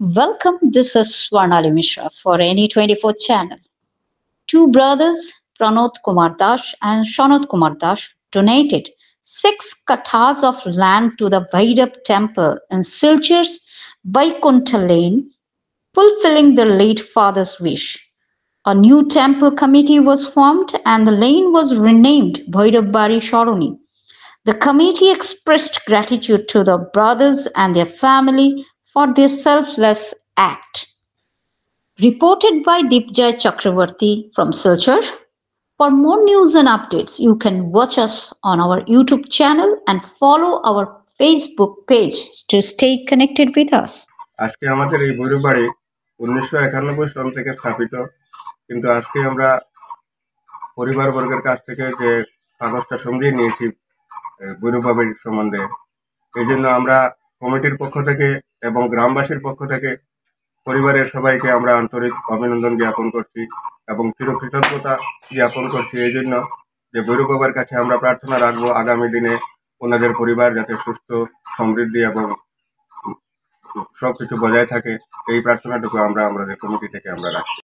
Welcome, this is Swarnali Mishra for NE24 channel. Two brothers, Pranod Kumar Das and Shanod Kumar Das, donated 6 kathas of land to the Bhairab temple in Silchars, Vaikunta Lane, fulfilling their late father's wish. A new temple committee was formed and the lane was renamed Bhairab Bari Sharoni. The committee expressed gratitude to the brothers and their family for their selfless act. Reported by Deepjay Chakravarti from Silchar. For more news and updates, you can watch us on our YouTube channel and follow our Facebook page to stay connected with us. আজকে আমাদের এই ভৈরব বাড়ি 1991 সন থেকে স্থাপিত, কিন্তু আজকে আমরা পরিবারবর্গের কাছ থেকে যে কাগজটা সঙ্গিয়ে নিয়েছি ভৈরব বাড়ির সম্বন্ধে, এই জন্য আমরা কমিটির পক্ষ থেকে এবং গ্রামবাসীর পক্ষ থেকে পরিবারের সবাইকে আমরা আন্তরিক অভিনন্দন জ্ঞাপন করছি এবং চিরকৃতজ্ঞতা জ্ঞাপন করছি এই জন্য যে ভৈরব বাবার কাছে আমরা প্রার্থনা রাখবো আগামী দিনে ওনাদের পরিবার যাতে সুস্থ, সমৃদ্ধি এবং সবকিছু বজায় থাকে, এই প্রার্থনাটুকু আমরা আমাদের কমিটি থেকে আমরা রাখছি।